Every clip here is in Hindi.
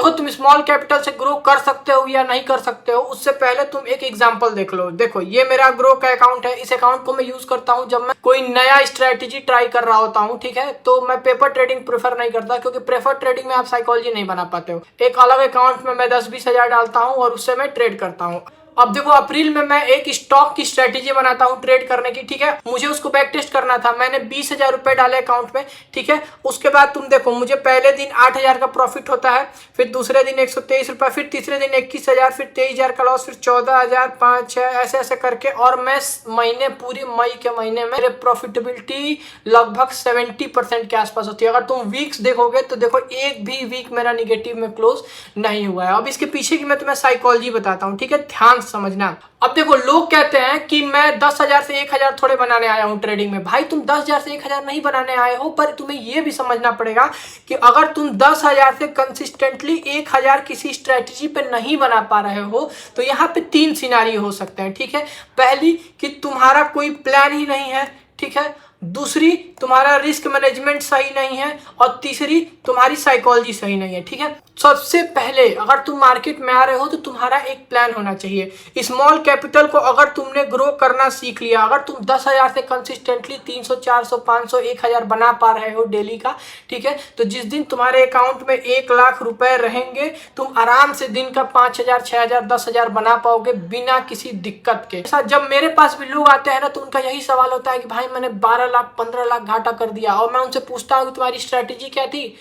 देखो तुम स्मॉल कैपिटल से ग्रो कर सकते हो या नहीं कर सकते हो, उससे पहले तुम एक एग्जांपल देख लो। देखो ये मेरा ग्रो का अकाउंट है, इस अकाउंट को मैं यूज करता हूं जब मैं कोई नया स्ट्रेटेजी ट्राई कर रहा होता हूं, ठीक है। तो मैं पेपर ट्रेडिंग प्रेफर नहीं करता, क्योंकि पेपर ट्रेडिंग में आप साइकोलॉजी नहीं बना पाते हो। एक अलग अकाउंट में मैं 10-20 हजार डालता हूँ और उससे मैं ट्रेड करता हूँ। अब देखो अप्रैल में मैं एक स्टॉक की स्ट्रेटेजी बनाता हूँ ट्रेड करने की, ठीक है। मुझे उसको बैक टेस्ट करना था, मैंने 20,000 रुपए डाले अकाउंट में, ठीक है। उसके बाद तुम देखो मुझे पहले दिन 8,000 का प्रॉफिट होता है, फिर दूसरे दिन 123 रुपए, फिर तीसरे दिन 21,000, फिर 23,000 का लॉस, फिर 14,000, 5, 6 ऐसे ऐसे करके, और मैं महीने पूरी मई के महीने में मेरे प्रॉफिटेबिलिटी लगभग 70% के आसपास होती है। अगर तुम वीक्स देखोगे तो देखो एक भी वीक मेरा निगेटिव में क्लोज नहीं हुआ है। अब इसके पीछे की मैं तुम्हें साइकोलॉजी बताता हूँ, ठीक है, ध्यान समझना। अब देखो लोग कहते हैं कि मैं 10,000 से 1,000 थोड़े बनाने आया हूं ट्रेडिंग में। भाई तुम 10,000 से 1,000 नहीं बनाने आए हो, पर तुम्हें यह भी समझना पड़ेगा कि अगर तुम 10,000 से कंसिस्टेंटली 1,000 किसी स्ट्रेटेजी पे नहीं बना पा रहे हो, तो यहाँ पे 3 सिनारियो हो सकते हैं, ठीक है। पहली कि तुम्हारा कोई प्लान ही नहीं है, ठीक है। दूसरी तुम्हारा रिस्क मैनेजमेंट सही नहीं है, और तीसरी तुम्हारी साइकोलॉजी सही नहीं है, ठीक है। सबसे पहले अगर तुम मार्केट में आ रहे हो तो तुम्हारा एक प्लान होना चाहिए। स्मॉल कैपिटल को अगर तुमने ग्रो करना सीख लिया, अगर तुम 10,000 से कंसिस्टेंटली 300, 400, 500, 1,000 बना पा रहे हो डेली का, ठीक है, तो जिस दिन तुम्हारे अकाउंट में 1,00,000 रुपए रहेंगे, तुम आराम से दिन का 5,000, 6,000, 10,000 बना पाओगे बिना किसी दिक्कत के। जब मेरे पास भी लोग आते हैं ना, तो उनका यही सवाल होता है कि भाई मैंने 12 लाख 15 लाख घाटा कर दिया, और मैं उनसे पूछता हूँ कि तुम्हारी स्ट्रेटेजी क्या थी,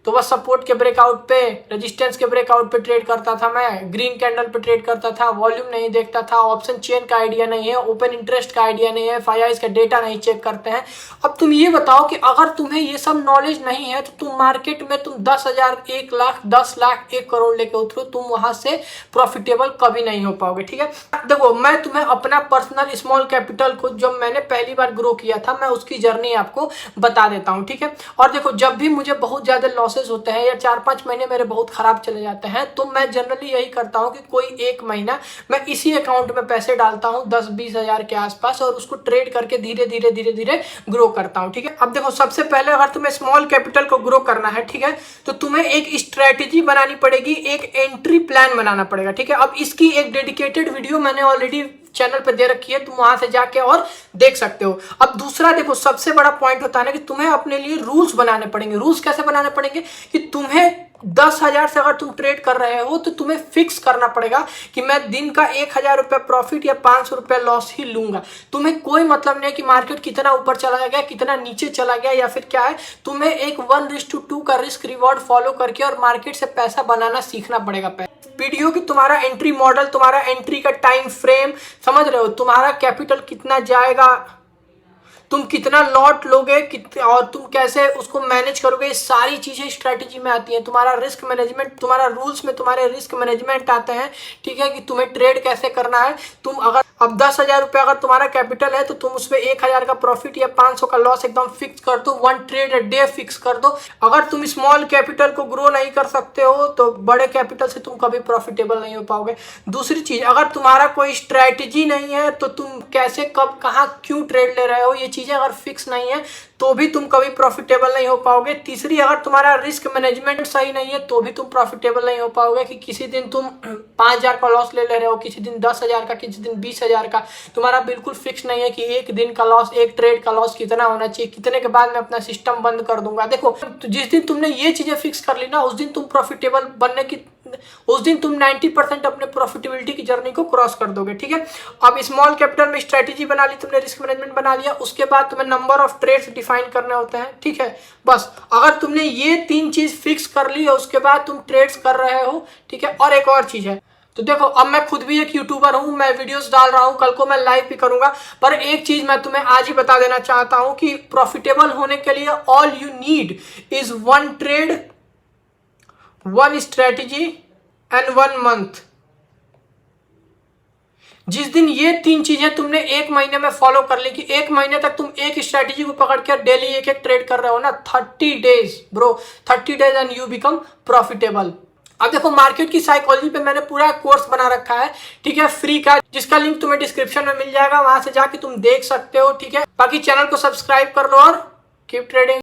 तो बस सपोर्ट के ब्रेकआउट पे, रेजिस्टेंस के ब्रेकआउट पे ट्रेड करता था, मैं ग्रीन कैंडल पे ट्रेड करता था, वॉल्यूम नहीं देखता था, ऑप्शन चेन का आइडिया नहीं है, ओपन इंटरेस्ट का आइडिया नहीं है, FIIs का डेटा नहीं चेक करते हैं। अब तुम ये बताओ कि अगर तुम्हें ये सब नॉलेज नहीं है, तो तुम मार्केट में तुम 10,000, 1,00,000, 10 लाख, 1 करोड़ लेके उतरो, तुम वहां से प्रॉफिटेबल कभी नहीं हो पाओगे, ठीक है। देखो मैं तुम्हें अपना पर्सनल स्मॉल कैपिटल को जब मैंने पहली बार ग्रो किया था, मैं उसकी जर्नी आपको बता देता हूँ, ठीक है। और देखो जब भी मुझे बहुत ज्यादा लॉसेस होते हैं या 4-5 महीने मेरे बहुत खराब चले जाते हैं, तो मैं जनरली यही करता हूं कि कोई एक महीना मैं इसी अकाउंट में पैसे डालता हूं 10-20 हजार के आसपास, और उसको ट्रेड करके धीरे धीरे धीरे धीरे ग्रो करता हूं, ठीक है। अब देखो सबसे पहले अगर तुम्हें स्मॉल कैपिटल को ग्रो करना है, ठीक है, तो तुम्हें एक स्ट्रेटेजी बनानी पड़ेगी, एक एंट्री प्लान बनाना पड़ेगा, ठीक है। अब इसकी एक डेडिकेटेड वीडियो मैंने ऑलरेडी चैनल पे दे रखी है, तुम वहां से जाके और देख सकते हो। अब दूसरा देखो सबसे बड़ा पॉइंट होता है ना कि तुम्हें अपने लिए रूल्स बनाने पड़ेंगे। रूल्स कैसे बनाने पड़ेंगे कि तुम्हें 10,000 से अगर तुम ट्रेड कर रहे हो, तो तुम्हें फिक्स करना पड़ेगा कि मैं दिन का 1,000 रुपए प्रॉफिट या 500 रुपए लॉस ही लूंगा। तुम्हें कोई मतलब नहीं कि मार्केट कितना ऊपर चला गया, कितना नीचे चला गया, या फिर क्या है, तुम्हें एक 1:2 का रिस्क रिवॉर्ड फॉलो करके और मार्केट से पैसा बनाना सीखना पड़ेगा। वीडियो की तुम्हारा एंट्री मॉडल, तुम्हारा एंट्री का टाइम फ्रेम, समझ रहे हो, तुम्हारा कैपिटल कितना जाएगा, तुम कितना लॉट लोगे, और तुम कैसे उसको मैनेज करोगे, ये सारी चीजें स्ट्रेटेजी में आती हैं। तुम्हारा रिस्क मैनेजमेंट, तुम्हारा रूल्स में तुम्हारे रिस्क मैनेजमेंट आते हैं, ठीक है, कि तुम्हें ट्रेड कैसे करना है। तुम अगर अब 10,000 रुपये अगर तुम्हारा कैपिटल है, तो तुम उसमें 1,000 का प्रॉफिट या 500 का लॉस एकदम फिक्स कर दो, 1 ट्रेड अ डे फिक्स कर दो। अगर तुम स्मॉल कैपिटल को ग्रो नहीं कर सकते हो, तो बड़े कैपिटल से तुम कभी प्रॉफिटेबल नहीं हो पाओगे। दूसरी चीज, अगर तुम्हारा कोई स्ट्रेटेजी नहीं है, तो तुम कैसे, कब, कहाँ, क्यों ट्रेड ले रहे हो, ये चीजें अगर फिक्स नहीं है, तो भी तुम कभी प्रॉफिटेबल नहीं हो पाओगे। तीसरी, अगर तुम्हारा रिस्क मैनेजमेंट सही नहीं है, तो भी तुम प्रॉफिटेबल नहीं हो पाओगे, कि किसी दिन तुम 5,000 का लॉस ले रहे हो, किसी दिन 10,000 का, किसी दिन 20,000 का, तुम्हारा बिल्कुल फिक्स नहीं है कि एक दिन का लॉस, एक ट्रेड का लॉस कितना होना चाहिए, कितने के बाद मैं अपना सिस्टम बंद कर दूंगा। देखो तो जिस दिन तुमने ये चीजें फिक्स कर ली ना, उस दिन तुम प्रॉफिटेबल बनने की, उस दिन तुम 90% अपने प्रॉफिटेबिलिटी की जर्नी को क्रॉस कर दोगे, ठीक है। अब स्मॉल कैपिटल में स्ट्रेटेजी बना ली तुमने, रिस्क मैनेजमेंट बना लिया, उसके बाद तुम्हें नंबर ऑफ ट्रेड्स डिफाइन करने होते हैं, ठीक है। बस अगर तुमने ये 3 चीज फिक्स कर ली है, उसके बाद तुम ट्रेड्स कर रहे हो, ठीक है। और एक और चीज है, तो देखो अब मैं खुद भी एक यूट्यूबर हूं, मैं वीडियोस डाल रहा हूं, कल को मैं लाइव भी करूंगा, पर एक चीज मैं तुम्हें आज ही बता देना चाहता हूं कि प्रॉफिटेबल होने के लिए all you need is 1 trade, 1 strategy and 1 month. जिस दिन ये 3 चीजें तुमने 1 महीने में फॉलो कर ली, कि 1 महीने तक तुम एक स्ट्रेटेजी को पकड़ के डेली एक ट्रेड कर रहे हो ना, 30 days bro, 30 days and you become profitable. अब देखो मार्केट की साइकोलॉजी पे मैंने पूरा कोर्स बना रखा है, ठीक है, फ्री का, जिसका लिंक तुम्हें डिस्क्रिप्शन में मिल जाएगा, वहां से जाके तुम देख सकते हो, ठीक है। बाकी चैनल को सब्सक्राइब कर लो और कीप ट्रेडिंग।